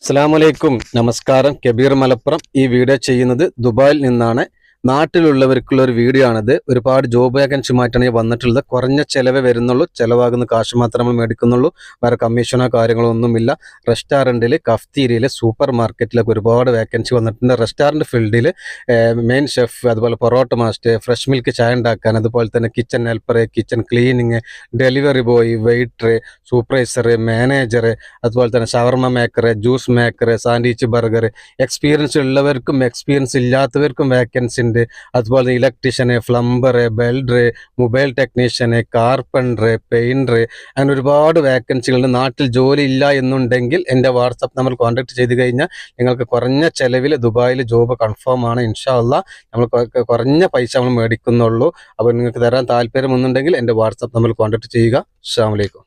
അസ്സലാമലൈക്കും നമസ്കാരം. കബീർ മലപ്പുറം ഈ വീഡിയോ ചെയ്യുന്നത് ദുബായിൽ നിന്നാണ്. നാട്ടിലുള്ളവർക്കുള്ള ഒരു വീഡിയോ ആണിത്. ഒരുപാട് ജോബ് വേക്കൻസിയുമായിട്ടാണ് ഈ വന്നിട്ടുള്ളത്. കുറഞ്ഞ ചിലവേ വരുന്നുള്ളൂ, ചിലവാകുന്ന കാശ് മാത്രമേ നമ്മൾ മേടിക്കുന്നുള്ളൂ. വേറെ കമ്മീഷനോ കാര്യങ്ങളോ ഒന്നുമില്ല. റെസ്റ്റോറൻറ്റിൽ, കഫ്തീരിയയിൽ, സൂപ്പർ മാർക്കറ്റിലൊക്കെ ഒരുപാട് വേക്കൻസി വന്നിട്ടുണ്ട്. റെസ്റ്റോറൻറ്റ് ഫീൽഡിൽ മെയിൻ ഷെഫ്, അതുപോലെ പൊറോട്ട മാസ്റ്റർ, ഫ്രഷ് മിൽക്ക് ചായ ഉണ്ടാക്കാൻ, അതുപോലെ തന്നെ kitchen helper, kitchen cleaning, delivery boy, waiter, supervisor, manager, അതുപോലെ തന്നെ ഷവർമ maker, juice maker, sandwich, burger. Experience ഉള്ളവർക്കും എക്സ്പീരിയൻസ് ഇല്ലാത്തവർക്കും വേക്കൻസി ഉണ്ട്. അതുപോലെ electrician, plumber, welder, mobile ടെക്നീഷ്യന്, carpenter, painter, അങ്ങനെ ഒരുപാട് വേക്കൻസികളുണ്ട്. നാട്ടിൽ ജോലി ഇല്ല എന്നുണ്ടെങ്കിൽ എൻ്റെ വാട്സപ്പ് നമ്പർ കോൺടാക്ട് ചെയ്ത് കഴിഞ്ഞാൽ നിങ്ങൾക്ക് കുറഞ്ഞ ചിലവിൽ ദുബായിൽ ജോബ് കൺഫേം ആണ്. ഇൻഷാ അള്ളാ നമ്മൾ കുറഞ്ഞ പൈസ നമ്മൾ മേടിക്കുന്നുള്ളൂ. അപ്പോൾ നിങ്ങൾക്ക് തരാൻ താല്പര്യമുണ്ടെങ്കിൽ എൻ്റെ വാട്സപ്പ് നമ്പർ കോൺടാക്ട് ചെയ്യുക. അസ്സലാമു അലൈക്കും.